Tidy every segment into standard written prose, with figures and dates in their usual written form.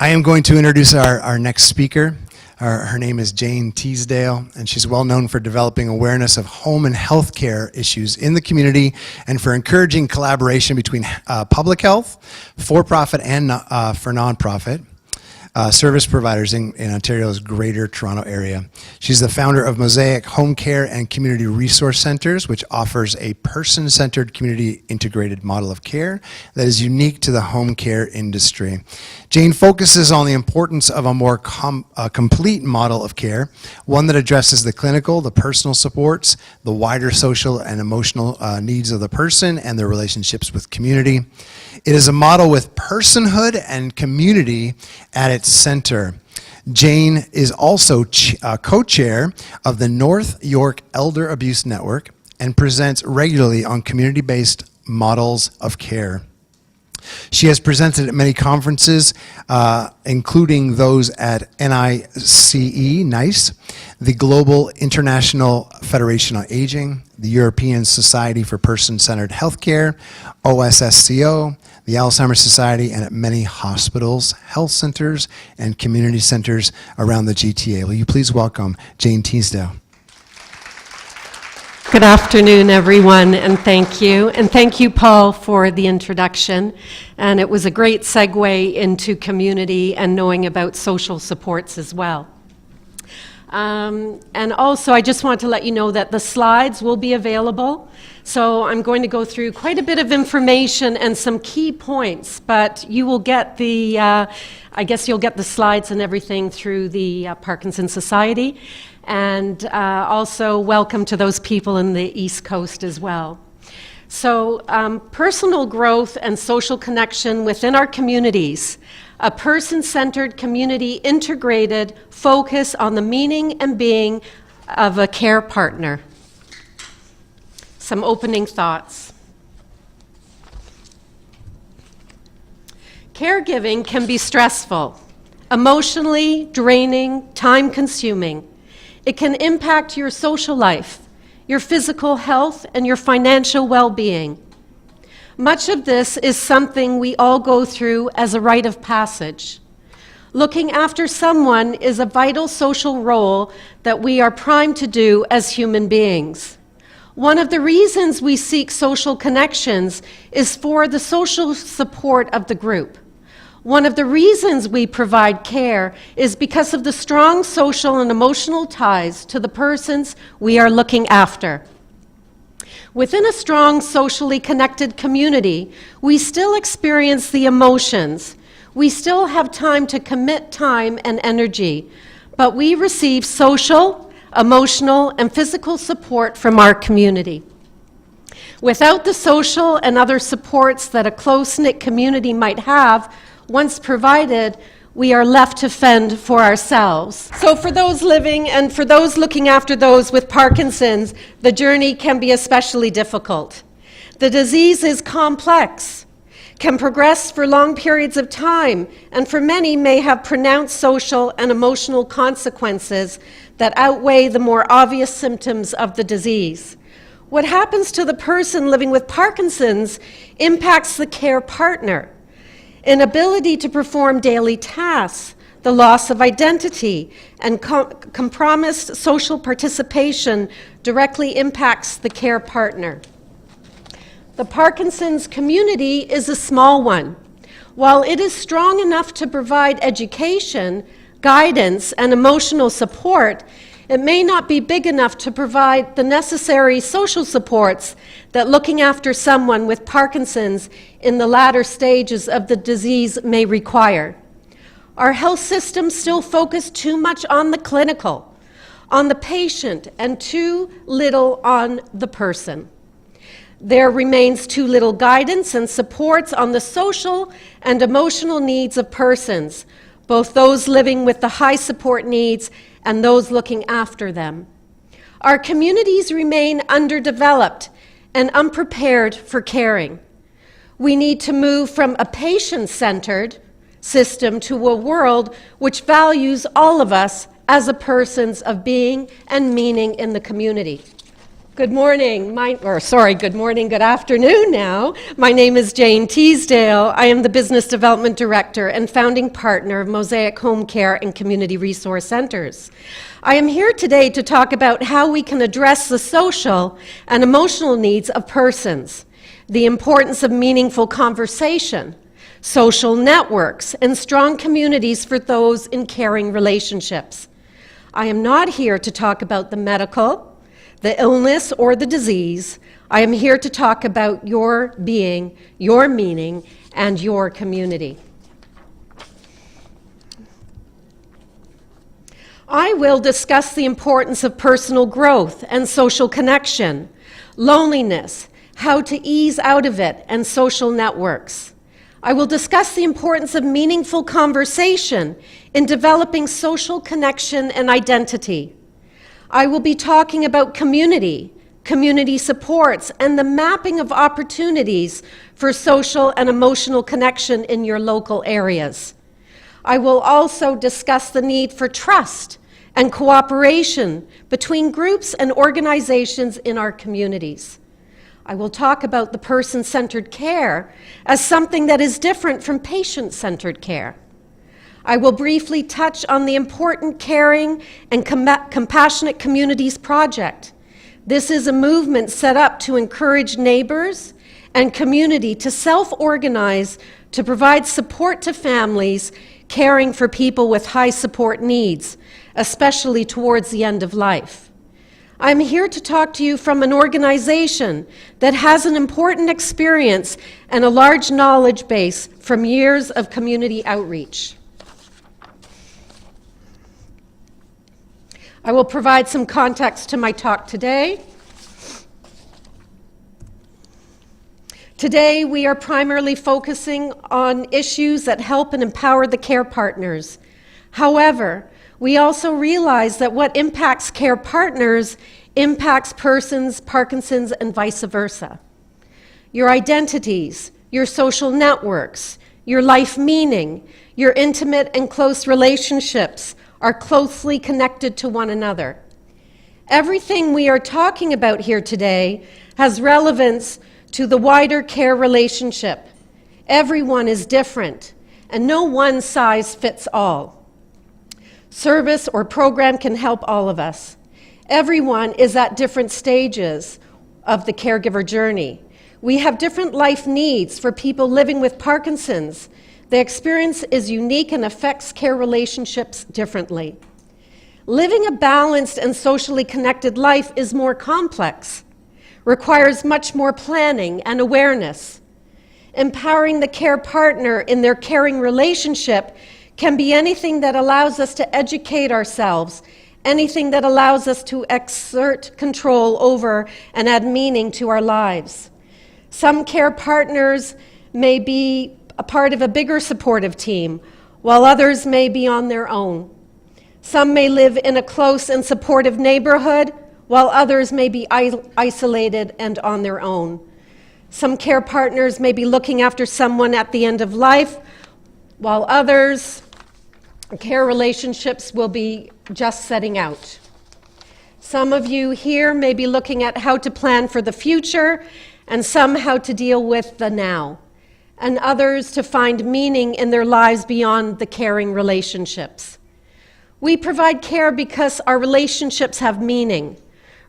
I am going to introduce our next speaker. Her name is Jane Teasdale, and she's well known for developing awareness of home and health care issues in the community and for encouraging collaboration between public health, for-profit and for non-profit service providers in Ontario's Greater Toronto Area. She's the founder of Mosaic Home Care and Community Resource Centers, which offers a person-centered community integrated model of care that is unique to the home care industry. Jane focuses on the importance of a more complete model of care, one that addresses the clinical, the personal supports, the wider social and emotional needs of the person and their relationships with community. It is a model with personhood and community at its center. Jane is also co-chair of the North York Elder Abuse Network and presents regularly on community-based models of care. She has presented at many conferences, including those at NICE, the Global International Federation on Aging, the European Society for Person-Centered Healthcare, OSSCO, the Alzheimer's Society, and at many hospitals, health centers, and community centers around the GTA. Will you please welcome Jane Teasdale? Good afternoon, everyone, and thank you. And thank you, Paul, for the introduction. And it was a great segue into community and knowing about social supports as well. And also, I just want to let you know that the slides will be available. So I'm going to go through quite a bit of information and some key points, but you will get the, I guess you'll get the slides and everything through the Parkinson Society. And also welcome to those people in the East Coast as well. So personal growth and social connection within our communities, a person-centered community integrated focus on the meaning and being of a care partner. Some opening thoughts. Caregiving can be stressful, emotionally draining, time-consuming. It can impact your social life, your physical health, and your financial well-being. Much of this is something we all go through as a rite of passage. Looking after someone is a vital social role that we are primed to do as human beings. One of the reasons we seek social connections is for the social support of the group. One of the reasons we provide care is because of the strong social and emotional ties to the persons we are looking after. Within a strong socially connected community, we still experience the emotions. We still have time to commit time and energy, but we receive social, emotional, and physical support from our community. Without the social and other supports that a close-knit community might have, once provided, we are left to fend for ourselves. So for those living and for those looking after those with Parkinson's, the journey can be especially difficult. The disease is complex, can progress for long periods of time, and for many may have pronounced social and emotional consequences that outweigh the more obvious symptoms of the disease. What happens to the person living with Parkinson's impacts the care partner. Inability to perform daily tasks, the loss of identity, and compromised social participation directly impacts the care partner. The Parkinson's community is a small one. While it is strong enough to provide education, guidance, and emotional support, it may not be big enough to provide the necessary social supports that looking after someone with Parkinson's in the latter stages of the disease may require. Our health system still focuses too much on the clinical, on the patient, and too little on the person. There remains too little guidance and supports on the social and emotional needs of persons, both those living with the high support needs and those looking after them. Our communities remain underdeveloped and unprepared for caring. We need to move from a patient-centered system to a world which values all of us as a persons of being and meaning in the community. Good morning, good morning, good afternoon now. My name is Jane Teasdale. I am the Business Development Director and founding partner of Mosaic Home Care and Community Resource Centers. I am here today to talk about how we can address the social and emotional needs of persons, the importance of meaningful conversation, social networks, and strong communities for those in caring relationships. I am not here to talk about the medical, the illness, or the disease. I am here to talk about your being, your meaning, and your community. I will discuss the importance of personal growth and social connection, loneliness, how to ease out of it, and social networks. I will discuss the importance of meaningful conversation in developing social connection and identity. I will be talking about community, community supports, and the mapping of opportunities for social and emotional connection in your local areas. I will also discuss the need for trust and cooperation between groups and organizations in our communities. I will talk about the person-centered care as something that is different from patient-centered care. I will briefly touch on the important Caring and Compassionate Communities project. This is a movement set up to encourage neighbors and community to self-organize to provide support to families caring for people with high support needs, especially towards the end of life. I'm here to talk to you from an organization that has an important experience and a large knowledge base from years of community outreach. I will provide some context to my talk today. Today, we are primarily focusing on issues that help and empower the care partners. However, we also realize that what impacts care partners impacts persons, Parkinson's, and vice versa. Your identities, your social networks, your life meaning, your intimate and close relationships are closely connected to one another. Everything we are talking about here today has relevance to the wider care relationship. Everyone is different, and no one size fits all. Service or program can help all of us. Everyone is at different stages of the caregiver journey. We have different life needs for people living with Parkinson's. The experience is unique and affects care relationships differently. Living a balanced and socially connected life is more complex, requires much more planning and awareness. Empowering the care partner in their caring relationship can be anything that allows us to educate ourselves, anything that allows us to exert control over and add meaning to our lives. Some care partners may be a part of a bigger supportive team, while others may be on their own. Some may live in a close and supportive neighborhood, while others may be isolated and on their own. Some care partners may be looking after someone at the end of life, while others, care relationships will be just setting out. Some of you here may be looking at how to plan for the future, and some how to deal with the now, and others to find meaning in their lives beyond the caring relationships. We provide care because our relationships have meaning.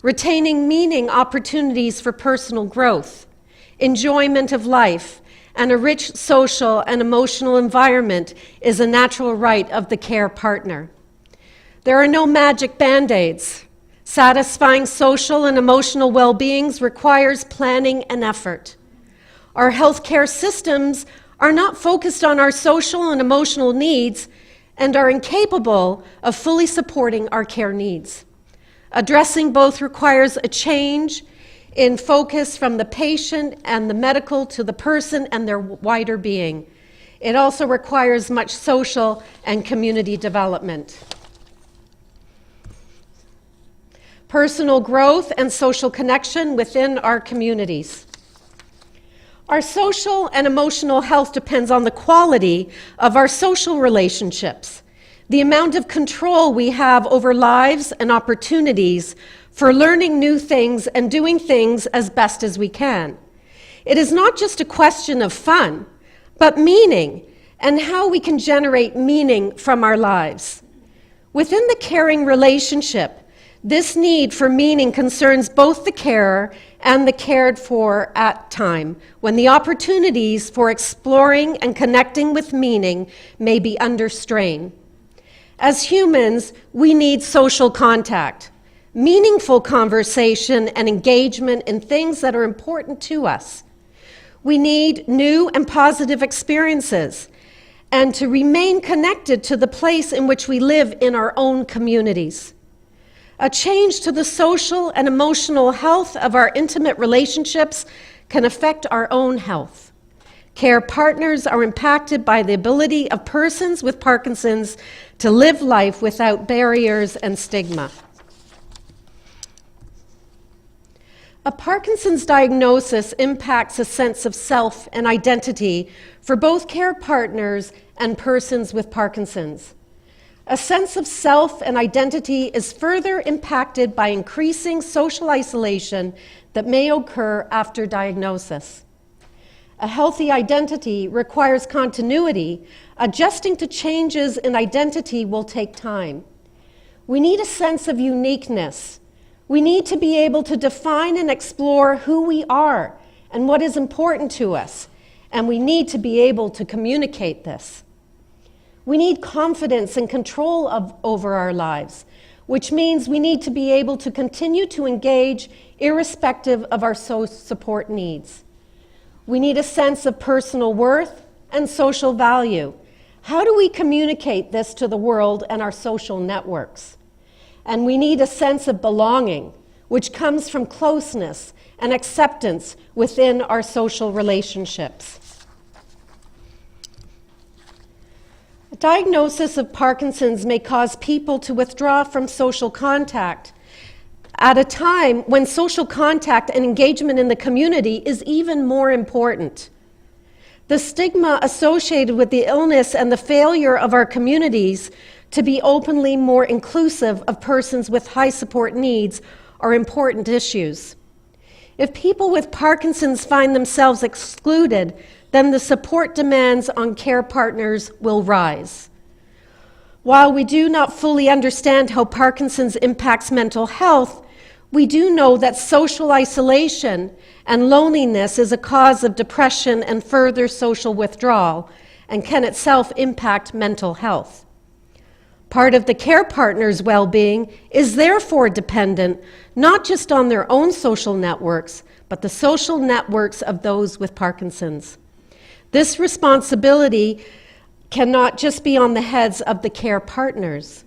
Retaining meaning opportunities for personal growth, enjoyment of life, and a rich social and emotional environment is a natural right of the care partner. There are no magic band-aids. Satisfying social and emotional well-being requires planning and effort. Our healthcare systems are not focused on our social and emotional needs and are incapable of fully supporting our care needs. Addressing both requires a change in focus from the patient and the medical to the person and their wider being. It also requires much social and community development. Personal growth and social connection within our communities. Our social and emotional health depends on the quality of our social relationships. the amount of control we have over lives and opportunities for learning new things and doing things as best as we can. It is not just a question of fun, but meaning and how we can generate meaning from our lives. Within the caring relationship, this need for meaning concerns both the carer and the cared for at time, when the opportunities for exploring and connecting with meaning may be under strain. As humans, we need social contact, meaningful conversation and engagement in things that are important to us. We need new and positive experiences and to remain connected to the place in which we live in our own communities. A change to the social and emotional health of our intimate relationships can affect our own health. Care partners are impacted by the ability of persons with Parkinson's to live life without barriers and stigma. A Parkinson's diagnosis impacts a sense of self and identity for both care partners and persons with Parkinson's. A sense of self and identity is further impacted by increasing social isolation that may occur after diagnosis. A healthy identity requires continuity. Adjusting to changes in identity will take time. We need a sense of uniqueness. We need to be able to define and explore who we are and what is important to us, and we need to be able to communicate this. We need confidence and control over our lives, which means we need to be able to continue to engage irrespective of our support needs. We need a sense of personal worth and social value. How do we communicate this to the world and our social networks? And we need a sense of belonging, which comes from closeness and acceptance within our social relationships. A diagnosis of Parkinson's may cause people to withdraw from social contact at a time when social contact and engagement in the community is even more important. The stigma associated with the illness and the failure of our communities to be openly more inclusive of persons with high support needs are important issues. If people with Parkinson's find themselves excluded, then the support demands on care partners will rise. While we do not fully understand how Parkinson's impacts mental health, we do know that social isolation and loneliness is a cause of depression and further social withdrawal, and can itself impact mental health. Part of the care partner's well-being is therefore dependent not just on their own social networks, but the social networks of those with Parkinson's. This responsibility cannot just be on the heads of the care partners.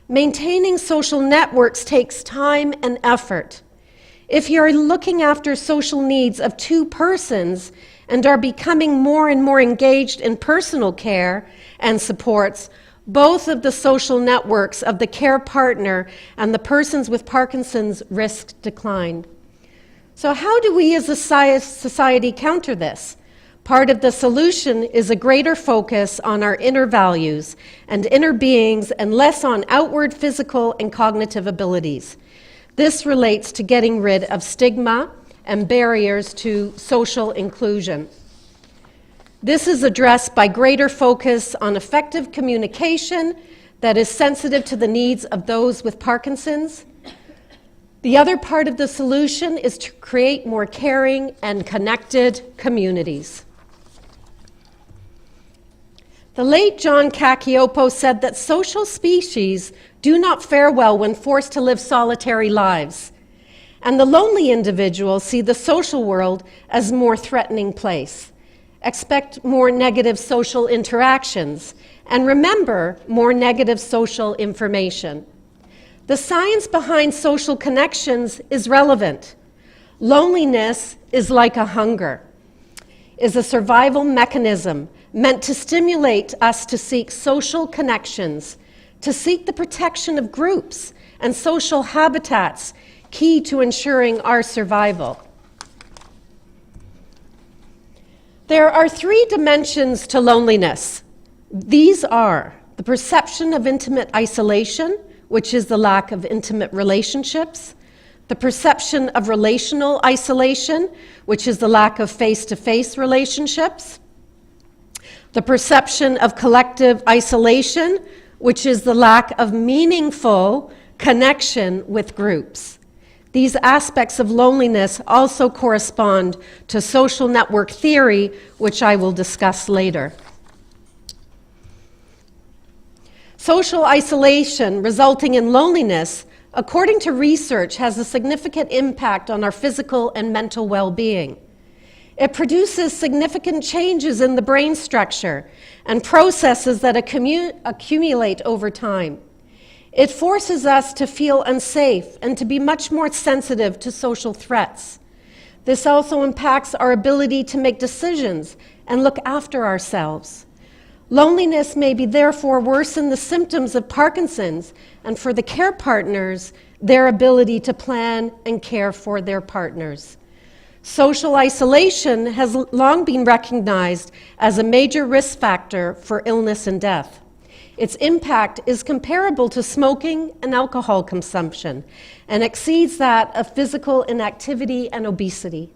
Maintaining social networks takes time and effort. If you're looking after social needs of two persons and are becoming more and more engaged in personal care and supports, both of the social networks of the care partner and the persons with Parkinson's risk decline. So how do we as a society counter this? Part of the solution is a greater focus on our inner values and inner beings and less on outward physical and cognitive abilities. This relates to getting rid of stigma and barriers to social inclusion. This is addressed by greater focus on effective communication that is sensitive to the needs of those with Parkinson's. The other part of the solution is to create more caring and connected communities. The late John Cacioppo said that social species do not fare well when forced to live solitary lives, and the lonely individuals see the social world as a more threatening place. Expect more negative social interactions, and remember more negative social information. The science behind social connections is relevant. Loneliness is like a hunger, is a survival mechanism meant to stimulate us to seek social connections, to seek the protection of groups and social habitats, key to ensuring our survival. There are three dimensions to loneliness. These are the perception of intimate isolation, which is the lack of intimate relationships, the perception of relational isolation, which is the lack of face-to-face relationships, the perception of collective isolation, which is the lack of meaningful connection with groups. These aspects of loneliness also correspond to social network theory, which I will discuss later. Social isolation resulting in loneliness, according to research, has a significant impact on our physical and mental well-being. It produces significant changes in the brain structure and processes that accumulate over time. It forces us to feel unsafe and to be much more sensitive to social threats. This also impacts our ability to make decisions and look after ourselves. Loneliness may be therefore worsen the symptoms of Parkinson's, and for the care partners, their ability to plan and care for their partners. Social isolation has long been recognized as a major risk factor for illness and death. Its impact is comparable to smoking and alcohol consumption and exceeds that of physical inactivity and obesity.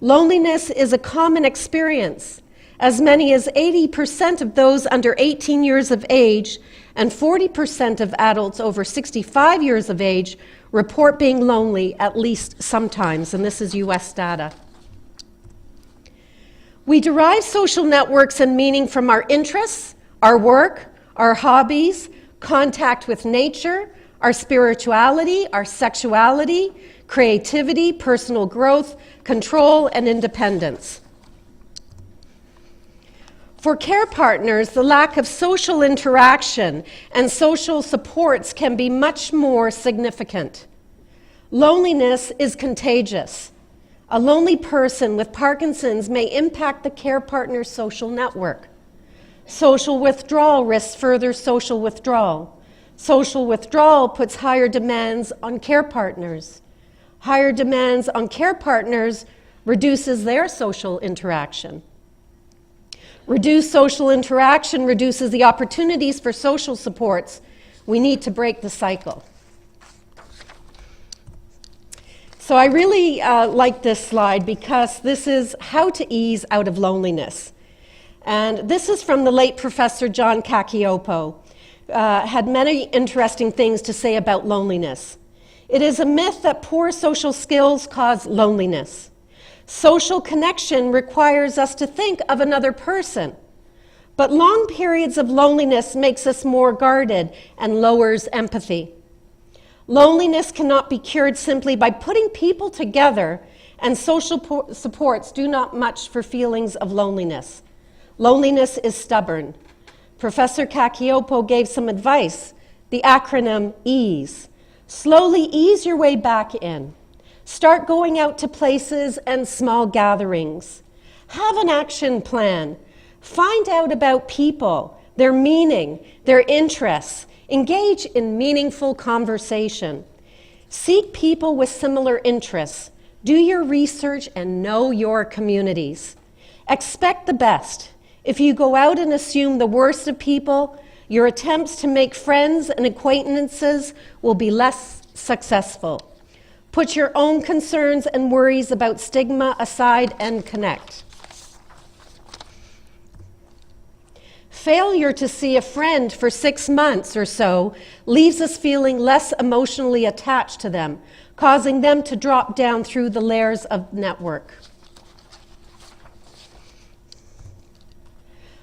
Loneliness is a common experience. As many as 80% of those under 18 years of age and 40% of adults over 65 years of age report being lonely at least sometimes, and this is US data. We derive social networks and meaning from our interests, our work, our hobbies, contact with nature, our spirituality, our sexuality, creativity, personal growth, control, and independence. For care partners, the lack of social interaction and social supports can be much more significant. Loneliness is contagious. A lonely person with Parkinson's may impact the care partner's social network. Social withdrawal risks further social withdrawal. Social withdrawal puts higher demands on care partners. Higher demands on care partners reduces their social interaction. Reduced social interaction reduces the opportunities for social supports. We need to break the cycle. So I really like this slide because this is how to ease out of loneliness. And this is from the late Professor John Cacioppo. Had many interesting things to say about loneliness. It is a myth that poor social skills cause loneliness. Social connection requires us to think of another person, but long periods of loneliness makes us more guarded and lowers empathy. Loneliness cannot be cured simply by putting people together, and social supports do not much for feelings of loneliness. Loneliness is stubborn. Professor Cacioppo gave some advice, the acronym EASE. Slowly ease your way back in. Start going out to places and small gatherings. Have an action plan. Find out about people, their meaning, their interests. Engage in meaningful conversation. Seek people with similar interests. Do your research and know your communities. Expect the best. If you go out and assume the worst of people, your attempts to make friends and acquaintances will be less successful. Put your own concerns and worries about stigma aside and connect. Failure to see a friend for 6 months or so leaves us feeling less emotionally attached to them, causing them to drop down through the layers of network.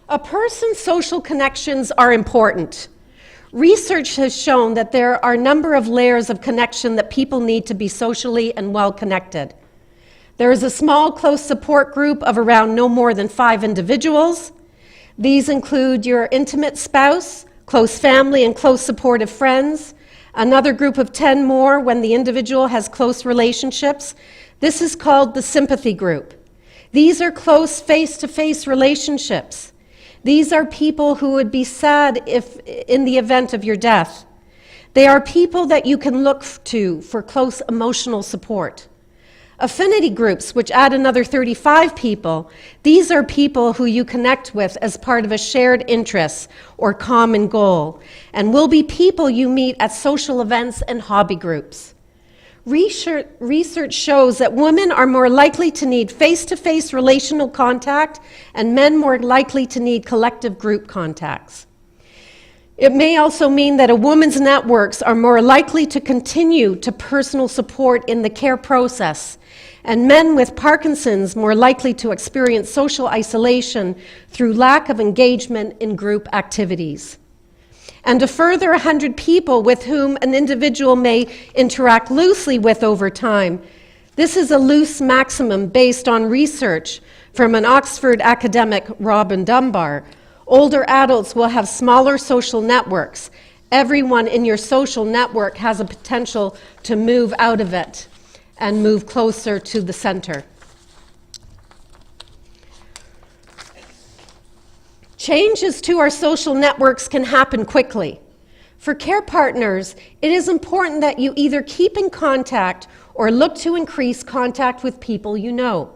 A person's social connections are important. Research has shown that there are a number of layers of connection that people need to be socially and well connected. There is a small, close support group of around no more than 5 individuals. These include your intimate spouse, close family, and close supportive friends. Another group of 10 more when the individual has close relationships. This is called the sympathy group. These are close face-to-face relationships. These are people who would be sad if in the event of your death. They are people that you can look to for close emotional support. Affinity groups, which add another 35 people, these are people who you connect with as part of a shared interest or common goal, and will be people you meet at social events and hobby groups. Research shows that women are more likely to need face-to-face relational contact and men more likely to need collective group contacts. It may also mean that a woman's networks are more likely to continue to personal support in the care process, and men with Parkinson's more likely to experience social isolation through lack of engagement in group activities. And a further 100 people with whom an individual may interact loosely with over time. This is a loose maximum based on research from an Oxford academic, Robin Dunbar. Older adults will have smaller social networks. Everyone in your social network has a potential to move out of it and move closer to the center. Changes to our social networks can happen quickly. For care partners, it is important that you either keep in contact or look to increase contact with people you know,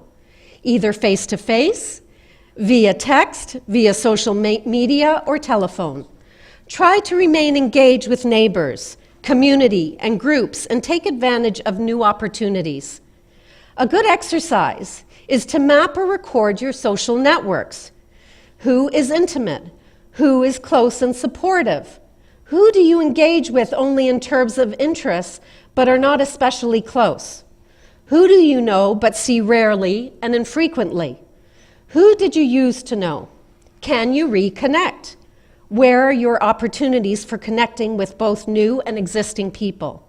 either face-to-face, via text, via social media, or telephone. Try to remain engaged with neighbors, community, and groups, and take advantage of new opportunities. A good exercise is to map or record your social networks. Who is intimate? Who is close and supportive? Who do you engage with only in terms of interest, but are not especially close? Who do you know but see rarely and infrequently? Who did you used to know? Can you reconnect? Where are your opportunities for connecting with both new and existing people?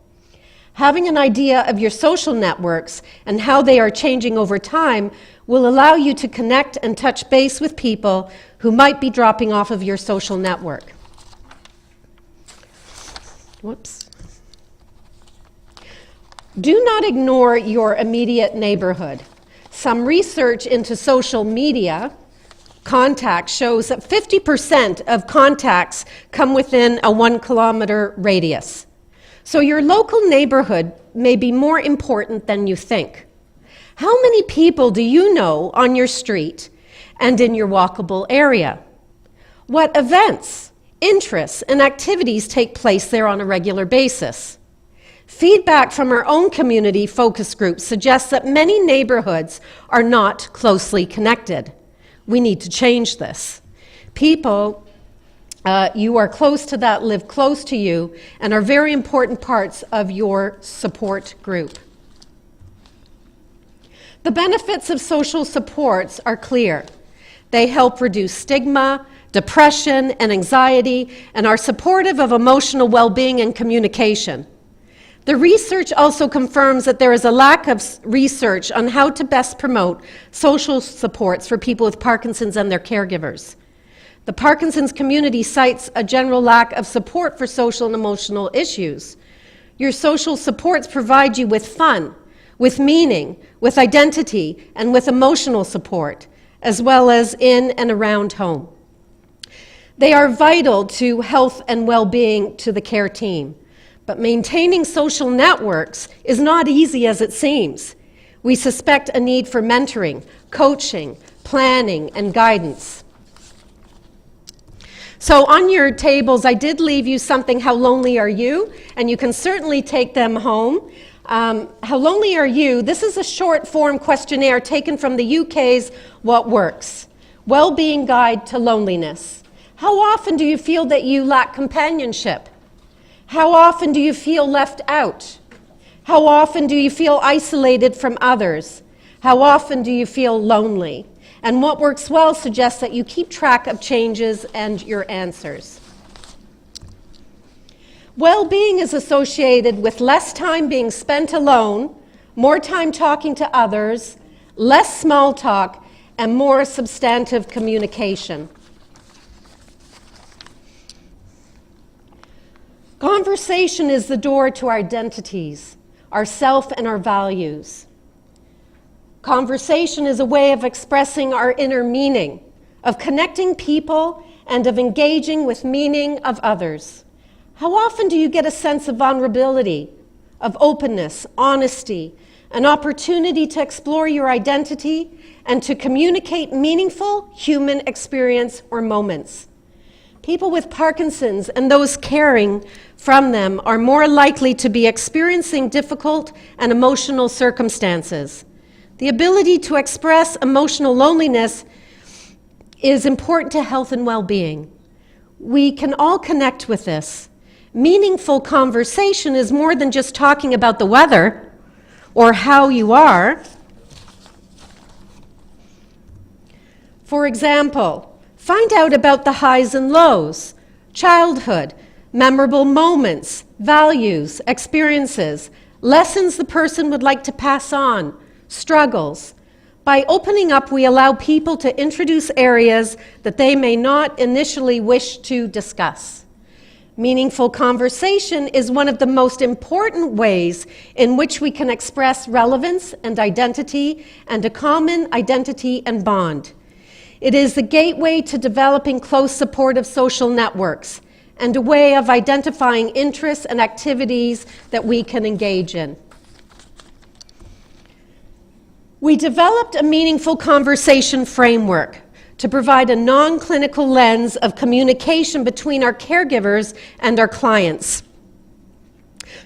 Having an idea of your social networks and how they are changing over time will allow you to connect and touch base with people who might be dropping off of your social network. Whoops. Do not ignore your immediate neighborhood. Some research into social media contacts shows that 50% of contacts come within a 1 kilometer radius. So your local neighborhood may be more important than you think. How many people do you know on your street and in your walkable area? What events, interests, and activities take place there on a regular basis? Feedback from our own community focus groups suggests that many neighborhoods are not closely connected. We need to change this. People you are close to that live close to you and are very important parts of your support group. The benefits of social supports are clear. They help reduce stigma, depression, and anxiety, and are supportive of emotional well-being and communication. The research also confirms that there is a lack of research on how to best promote social supports for people with Parkinson's and their caregivers. The Parkinson's community cites a general lack of support for social and emotional issues. Your social supports provide you with fun, with meaning, with identity, and with emotional support, as well as in and around home. They are vital to health and well-being to the care team, but maintaining social networks is not easy as it seems. We suspect a need for mentoring, coaching, planning, and guidance. So on your tables, I did leave you something, how lonely are you? And you can certainly take them home. How lonely are you? This is a short form questionnaire taken from the UK's What Works? Well-being Guide to Loneliness. How often do you feel that you lack companionship? How often do you feel left out? How often do you feel isolated from others? How often do you feel lonely? And What Works Well suggests that you keep track of changes and your answers. Well-being is associated with less time being spent alone, more time talking to others, less small talk, and more substantive communication. Conversation is the door to our identities, our self and our values. Conversation is a way of expressing our inner meaning, of connecting people, and of engaging with meaning of others. How often do you get a sense of vulnerability, of openness, honesty, an opportunity to explore your identity and to communicate meaningful human experience or moments. People with Parkinson's and those caring from them are more likely to be experiencing difficult and emotional circumstances. The ability to express emotional loneliness is important to health and well-being. We can all connect with this. Meaningful conversation is more than just talking about the weather or how you are. For example, find out about the highs and lows, childhood, memorable moments, values, experiences, lessons the person would like to pass on, struggles. By opening up, we allow people to introduce areas that they may not initially wish to discuss. Meaningful conversation is one of the most important ways in which we can express relevance and identity and a common identity and bond. It is the gateway to developing close supportive social networks and a way of identifying interests and activities that we can engage in. We developed a meaningful conversation framework to provide a non-clinical lens of communication between our caregivers and our clients,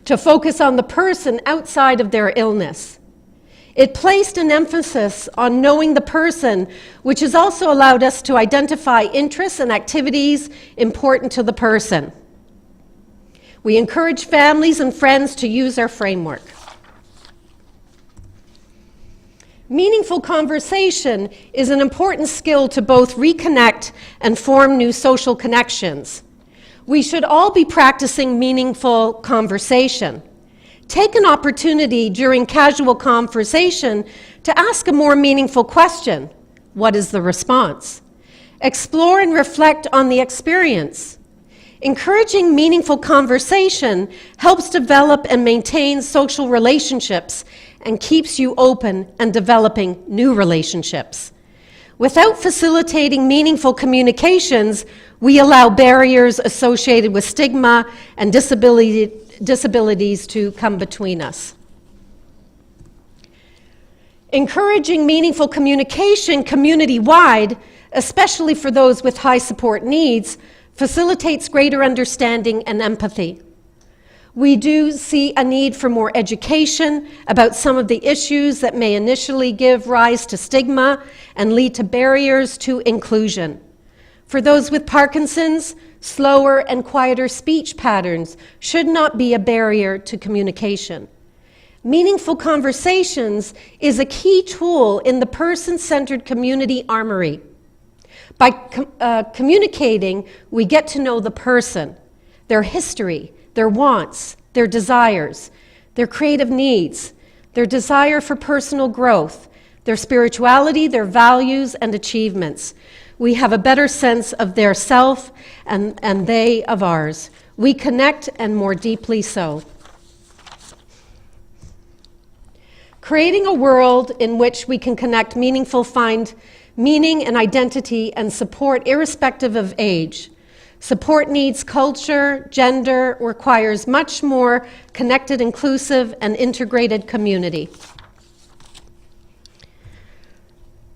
to focus on the person outside of their illness. It placed an emphasis on knowing the person, which has also allowed us to identify interests and activities important to the person. We encourage families and friends to use our framework. Meaningful conversation is an important skill to both reconnect and form new social connections. We should all be practicing meaningful conversation. Take an opportunity during casual conversation to ask a more meaningful question. What is the response? Explore and reflect on the experience. Encouraging meaningful conversation helps develop and maintain social relationships and keeps you open and developing new relationships. Without facilitating meaningful communications, we allow barriers associated with stigma and disabilities to come between us. Encouraging meaningful communication community-wide, especially for those with high support needs, facilitates greater understanding and empathy. We do see a need for more education about some of the issues that may initially give rise to stigma and lead to barriers to inclusion. For those with Parkinson's, slower and quieter speech patterns should not be a barrier to communication. Meaningful conversations is a key tool in the person-centered community armory. By communicating, we get to know the person, their history, their wants, their desires, their creative needs, their desire for personal growth, their spirituality, their values, and achievements. We have a better sense of their self and they of ours. We connect, and more deeply so. Creating a world in which we can connect find meaning and identity and support irrespective of age. Support needs culture, gender, requires much more connected, inclusive, and integrated community.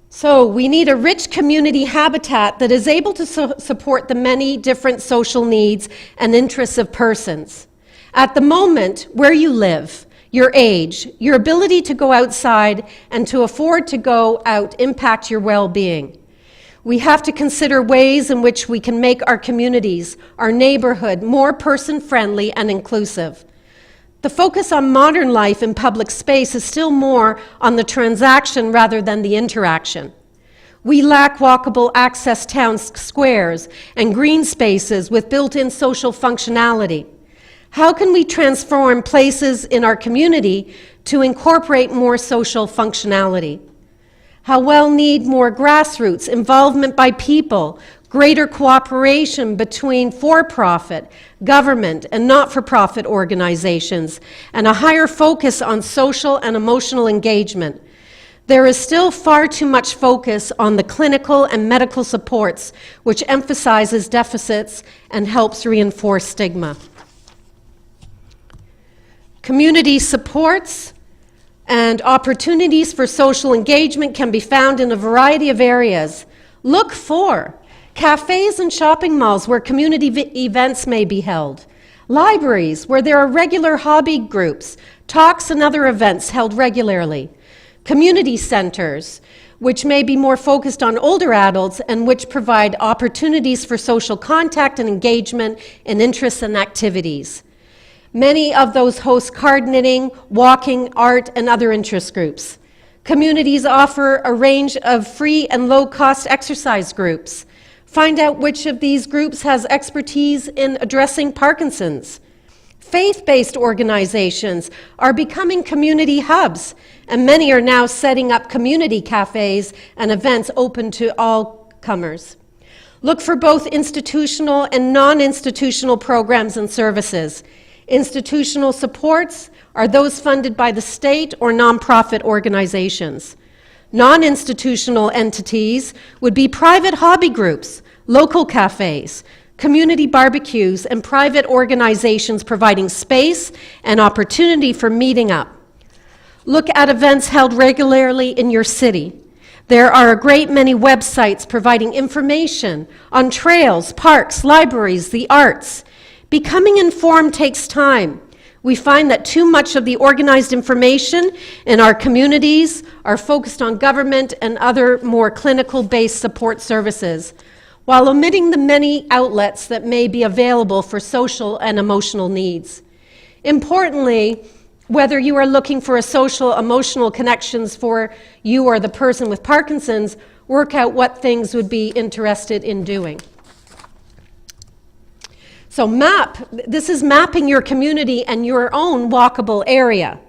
So we need a rich community habitat that is able to support the many different social needs and interests of persons. At the moment, where you live, your age, your ability to go outside and to afford to go out impact your well-being. We have to consider ways in which we can make our communities, our neighborhood, more person-friendly and inclusive. The focus on modern life in public space is still more on the transaction rather than the interaction. We lack walkable access town squares and green spaces with built-in social functionality. How can we transform places in our community to incorporate more social functionality? How well need more grassroots involvement by people, greater cooperation between for-profit, government, and not-for-profit organizations, and a higher focus on social and emotional engagement. There is still far too much focus on the clinical and medical supports, which emphasizes deficits and helps reinforce stigma. Community supports And opportunities for social engagement can be found in a variety of areas. Look for cafes and shopping malls where community events may be held. Libraries where there are regular hobby groups, talks and other events held regularly. Community centers, which may be more focused on older adults and which provide opportunities for social contact and engagement in interests and activities. Many of those host card knitting, walking, art, and other interest groups. Communities offer a range of free and low-cost exercise groups. Find out which of these groups has expertise in addressing Parkinson's. Faith-based organizations are becoming community hubs, and many are now setting up community cafes and events open to all comers. Look for both institutional and non-institutional programs and services. Institutional supports are those funded by the state or nonprofit organizations. Non-institutional entities would be private hobby groups, local cafes, community barbecues, and private organizations providing space and opportunity for meeting up. Look at events held regularly in your city. There are a great many websites providing information on trails, parks, libraries, the arts. Becoming informed takes time. We find that too much of the organized information in our communities are focused on government and other more clinical-based support services, while omitting the many outlets that may be available for social and emotional needs. Importantly, whether you are looking for a social, emotional connections for you or the person with Parkinson's, work out what things would be interested in doing. So this is mapping your community and your own walkable area.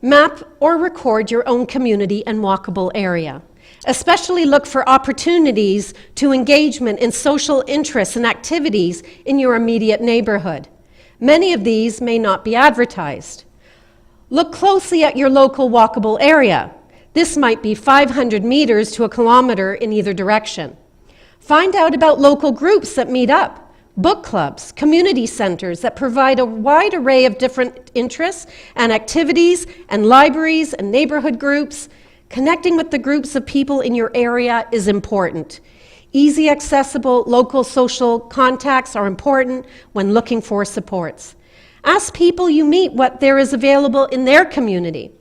Map or record your own community and walkable area. Especially look for opportunities to engagement in social interests and activities in your immediate neighborhood. Many of these may not be advertised. Look closely at your local walkable area. This might be 500 meters to a kilometer in either direction. Find out about local groups that meet up. Book clubs, community centers that provide a wide array of different interests and activities, and libraries and neighborhood groups. Connecting with the groups of people in your area is important. Easy, accessible, local social contacts are important when looking for supports. Ask people you meet what there is available in their community.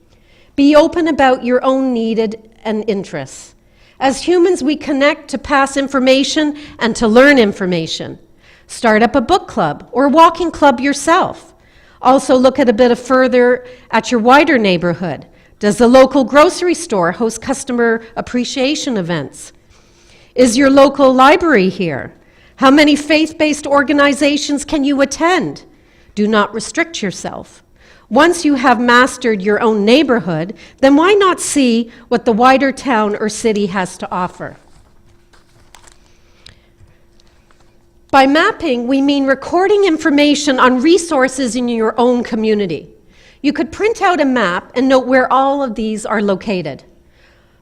Be open about your own needed and interests. As humans, we connect to pass information and to learn information. Start up a book club or walking club yourself. Also look at a bit further at your wider neighborhood. Does the local grocery store host customer appreciation events? Is your local library here? How many faith-based organizations can you attend? Do not restrict yourself. Once you have mastered your own neighborhood, then why not see what the wider town or city has to offer? By mapping, we mean recording information on resources in your own community. You could print out a map and note where all of these are located.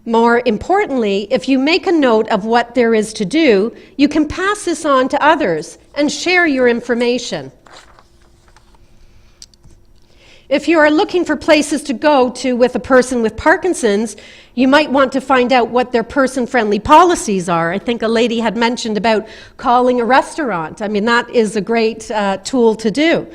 More importantly, if you make a note of what there is to do, you can pass this on to others and share your information. If you are looking for places to go to with a person with Parkinson's, you might want to find out what their person-friendly policies are. I think a lady had mentioned about calling a restaurant. I mean, that is a great tool to do.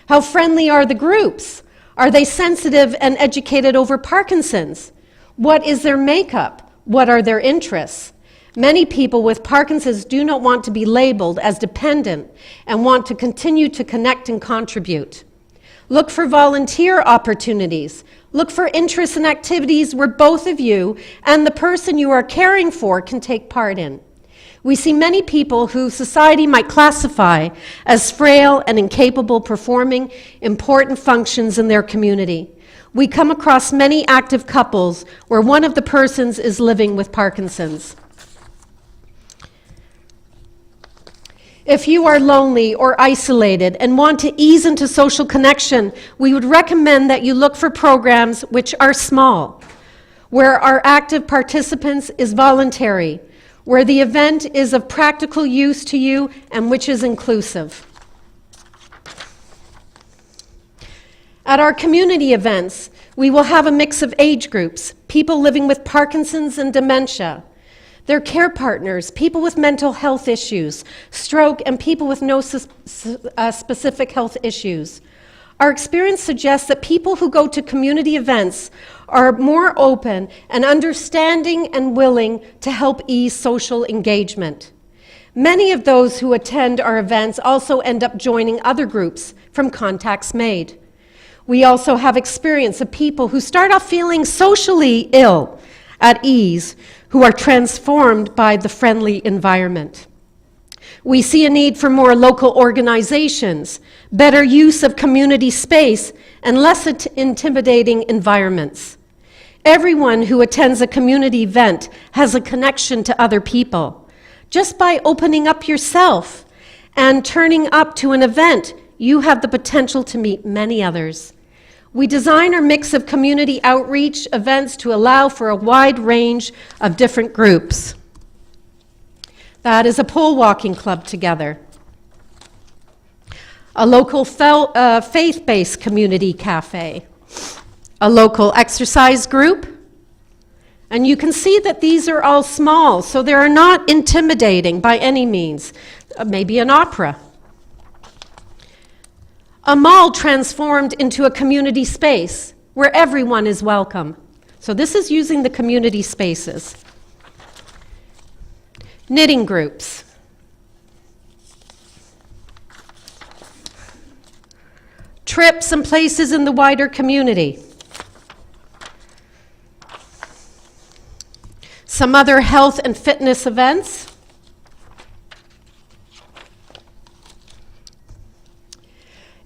How friendly are the groups? Are they sensitive and educated over Parkinson's? What is their makeup? What are their interests? Many people with Parkinson's do not want to be labeled as dependent and want to continue to connect and contribute. Look for volunteer opportunities. Look for interests and activities where both of you and the person you are caring for can take part in. We see many people who society might classify as frail and incapable performing important functions in their community. We come across many active couples where one of the persons is living with Parkinson's. If you are lonely or isolated and want to ease into social connection, we would recommend that you look for programs which are small, where our active participants is voluntary, where the event is of practical use to you and which is inclusive. At our community events, We will have a mix of age groups, people living with Parkinson's and dementia, their care partners, people with mental health issues, stroke, and people with no specific health issues. Our experience suggests that people who go to community events are more open and understanding and willing to help ease social engagement. Many of those who attend our events also end up joining other groups from contacts made. We also have experience of people who start off feeling socially ill, at ease, who are transformed by the friendly environment. We see a need for more local organizations, better use of community space, and less intimidating environments. Everyone who attends a community event has a connection to other people. Just by opening up yourself and turning up to an event, you have the potential to meet many others. We design our mix of community outreach events to allow for a wide range of different groups. That is a pole walking club together, a local faith-based community cafe, a local exercise group, and you can see that these are all small, so they are not intimidating by any means. Maybe an opera. A mall transformed into a community space where everyone is welcome. So this is using the community spaces. Knitting groups. Trips and places in the wider community. Some other health and fitness events.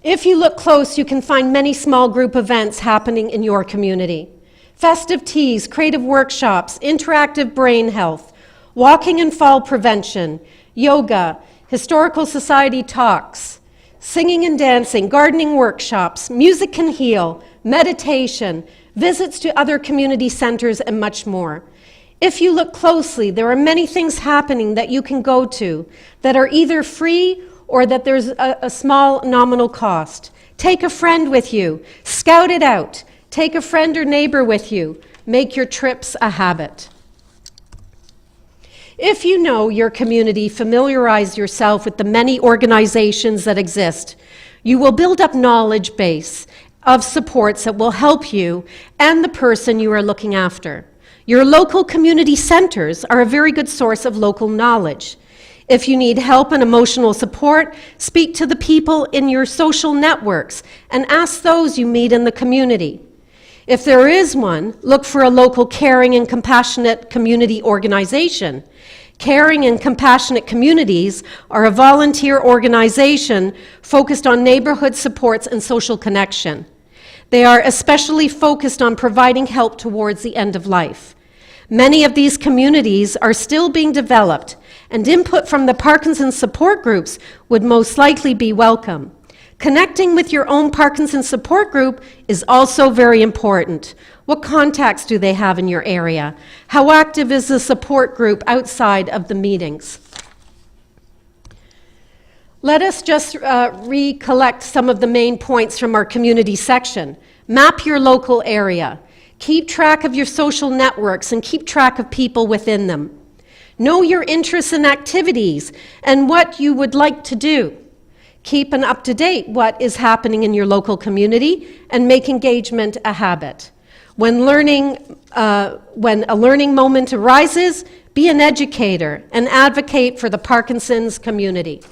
If you look close, you can find many small group events happening in your community. Festive teas, creative workshops, interactive brain health, walking and fall prevention, yoga, historical society talks, singing and dancing, gardening workshops, music can heal, meditation, visits to other community centers, and much more. If you look closely, there are many things happening that you can go to that are either free or that there's a small nominal cost. Take a friend with you, scout it out, take a friend or neighbor with you, make your trips a habit. If you know your community, familiarize yourself with the many organizations that exist. You will build up knowledge base of supports that will help you and the person you are looking after. Your local community centers are a very good source of local knowledge. If you need help and emotional support, speak to the people in your social networks and ask those you meet in the community. If there is one, look for a local caring and compassionate community organization. Caring and Compassionate Communities are a volunteer organization focused on neighborhood supports and social connection. They are especially focused on providing help towards the end of life. Many of these communities are still being developed, and input from the Parkinson support groups would most likely be welcome. Connecting with your own Parkinson support group is also very important. What contacts do they have in your area? How active is the support group outside of the meetings? Let us just recollect some of the main points from our community section. Map your local area. Keep track of your social networks and keep track of people within them. Know your interests and activities and what you would like to do. Keep an up-to-date what is happening in your local community and make engagement a habit. When a learning moment arises, be an educator and advocate for the Parkinson's community.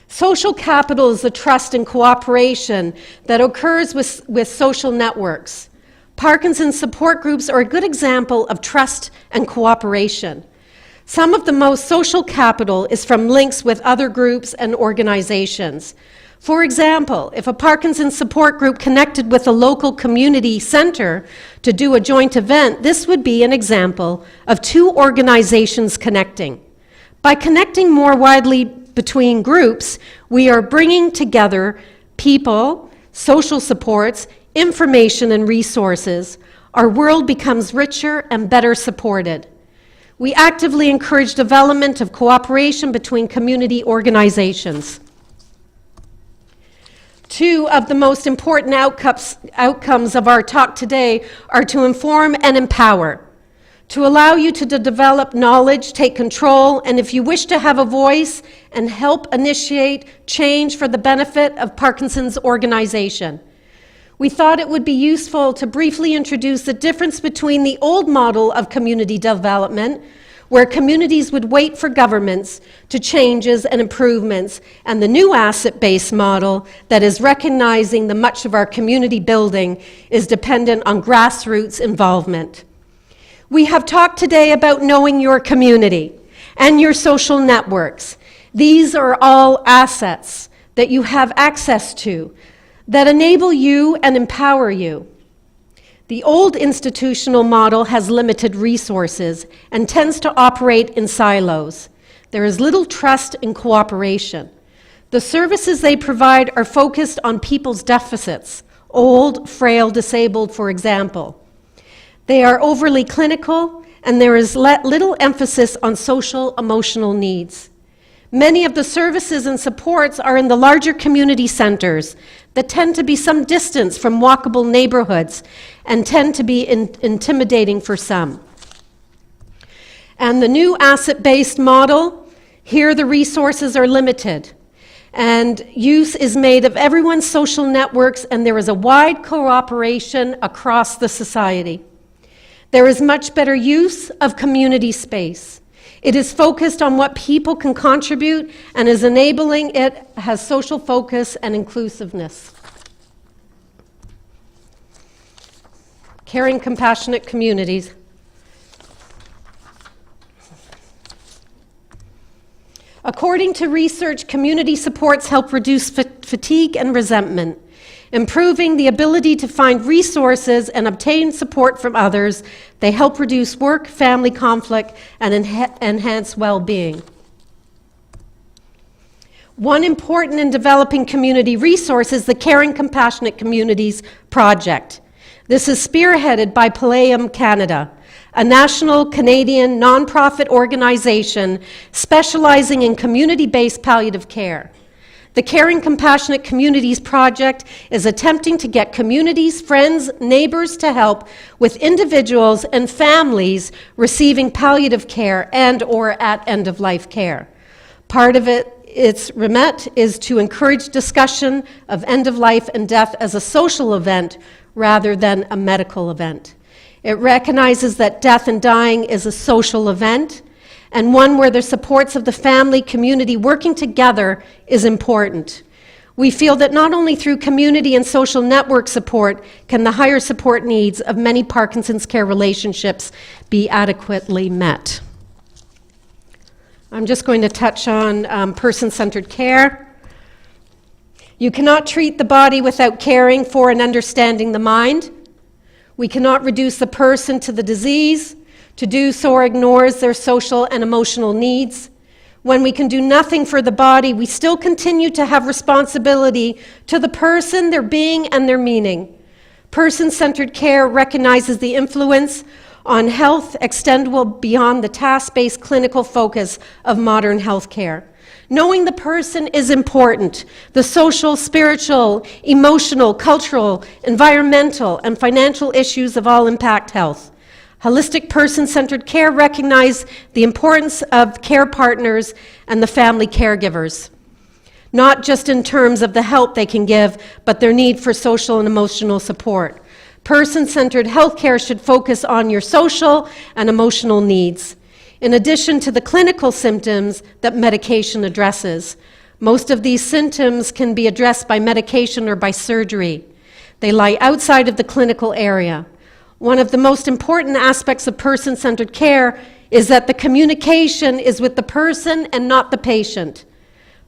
Social capital is the trust and cooperation that occurs with social networks. Parkinson's support groups are a good example of trust and cooperation. Some of the most social capital is from links with other groups and organizations. For example, if a Parkinson's support group connected with a local community center to do a joint event, this would be an example of two organizations connecting. By connecting more widely between groups, we are bringing together people, social supports, information and resources. Our world becomes richer and better supported. We actively encourage development of cooperation between community organizations. Two of the most important outcomes of our talk today are to inform and empower, to allow you to develop knowledge, take control, and if you wish to have a voice, and help initiate change for the benefit of Parkinson's organization. We thought it would be useful to briefly introduce the difference between the old model of community development, where communities would wait for governments to changes and improvements, and the new asset-based model that is recognizing that much of our community building is dependent on grassroots involvement. We have talked today about knowing your community and your social networks. These are all assets that you have access to that enable you and empower you. The old institutional model has limited resources and tends to operate in silos. There is little trust and cooperation. The services they provide are focused on people's deficits, old, frail, disabled, for example. They are overly clinical, and there is little emphasis on social, emotional needs. Many of the services and supports are in the larger community centers that tend to be some distance from walkable neighborhoods and tend to be intimidating for some. And the new asset-based model, here the resources are limited, and use is made of everyone's social networks, and there is a wide cooperation across the society. There is much better use of community space. It is focused on what people can contribute and is enabling it has social focus and inclusiveness. Caring, compassionate communities. According to research, community supports help reduce fatigue and resentment, improving the ability to find resources and obtain support from others. They help reduce work, family conflict, and enhance well-being. One important in developing community resources is the Caring Compassionate Communities Project. This is spearheaded by Palladium Canada, a national Canadian nonprofit organization specializing in community-based palliative care. The Caring Compassionate Communities Project is attempting to get communities, friends, neighbors to help with individuals and families receiving palliative care and/or at end-of-life care. Part of its remit is to encourage discussion of end-of-life and death as a social event rather than a medical event. It recognizes that death and dying is a social event, and one where the supports of the family community working together is important. We feel that not only through community and social network support can the higher support needs of many Parkinson's care relationships be adequately met. I'm just going to touch on person-centered care. You cannot treat the body without caring for and understanding the mind. We cannot reduce the person to the disease. To do so ignores their social and emotional needs. When we can do nothing for the body, we still continue to have responsibility to the person, their being, and their meaning. Person-centered care recognizes the influence on health extendable beyond the task-based clinical focus of modern healthcare. Knowing the person is important. The social, spiritual, emotional, cultural, environmental, and financial issues of all impact health. Holistic person-centered care recognizes the importance of care partners and the family caregivers, not just in terms of the help they can give, but their need for social and emotional support. Person-centered healthcare should focus on your social and emotional needs, in addition to the clinical symptoms that medication addresses. Most of these symptoms can be addressed by medication or by surgery. They lie outside of the clinical area. One of the most important aspects of person-centered care is that the communication is with the person and not the patient.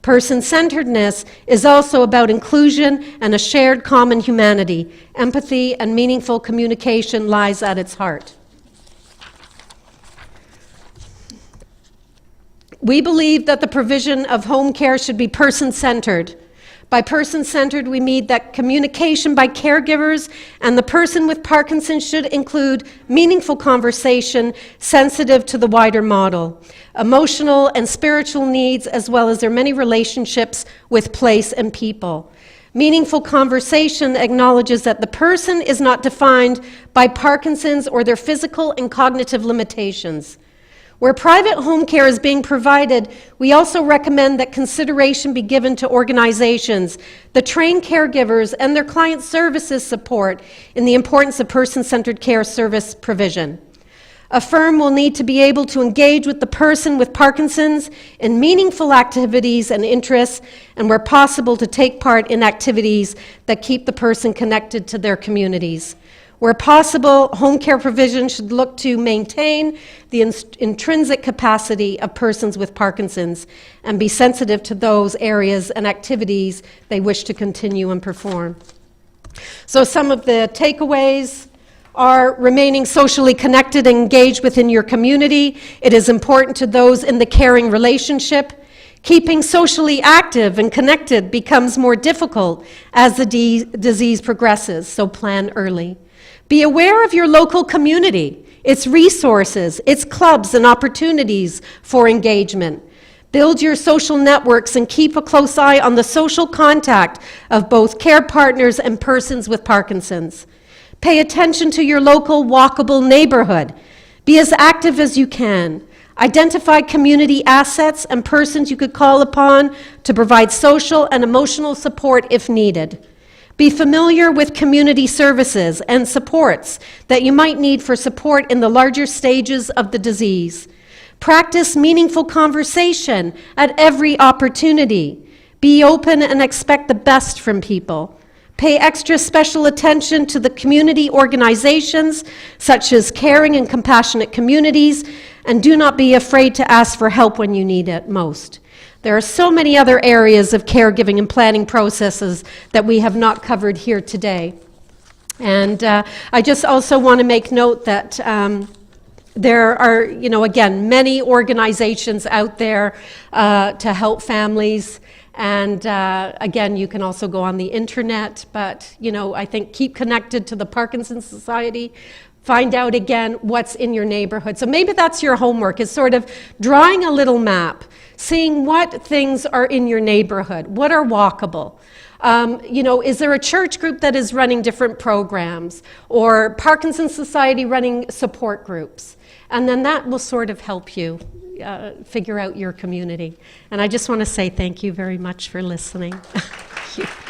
Person-centeredness is also about inclusion and a shared common humanity. Empathy and meaningful communication lies at its heart. We believe that the provision of home care should be person-centered. By person-centered, we mean that communication by caregivers and the person with Parkinson's should include meaningful conversation sensitive to the wider model, emotional and spiritual needs, as well as their many relationships with place and people. Meaningful conversation acknowledges that the person is not defined by Parkinson's or their physical and cognitive limitations. Where private home care is being provided, we also recommend that consideration be given to organizations that train caregivers and their client services support in the importance of person-centered care service provision. A firm will need to be able to engage with the person with Parkinson's in meaningful activities and interests, and where possible to take part in activities that keep the person connected to their communities. Where possible, home care provision should look to maintain the intrinsic capacity of persons with Parkinson's and be sensitive to those areas and activities they wish to continue and perform. So some of the takeaways are remaining socially connected and engaged within your community. It is important to those in the caring relationship. Keeping socially active and connected becomes more difficult as the disease progresses, so plan early. Be aware of your local community, its resources, its clubs and opportunities for engagement. Build your social networks and keep a close eye on the social contact of both care partners and persons with Parkinson's. Pay attention to your local walkable neighborhood. Be as active as you can. Identify community assets and persons you could call upon to provide social and emotional support if needed. Be familiar with community services and supports that you might need for support in the larger stages of the disease. Practice meaningful conversation at every opportunity. Be open and expect the best from people. Pay extra special attention to the community organizations, such as caring and compassionate communities, and do not be afraid to ask for help when you need it most. There are so many other areas of caregiving and planning processes that we have not covered here today. And I just also want to make note that there are, again, many organizations out there to help families. And again, you can also go on the internet, but I think keep connected to the Parkinson Society. Find out again what's in your neighborhood. So maybe that's your homework, is sort of drawing a little map, seeing what things are in your neighborhood, what are walkable. Is there a church group that is running different programs, or Parkinson Society running support groups? And then that will sort of help you figure out your community. And I just want to say thank you very much for listening. Thank you.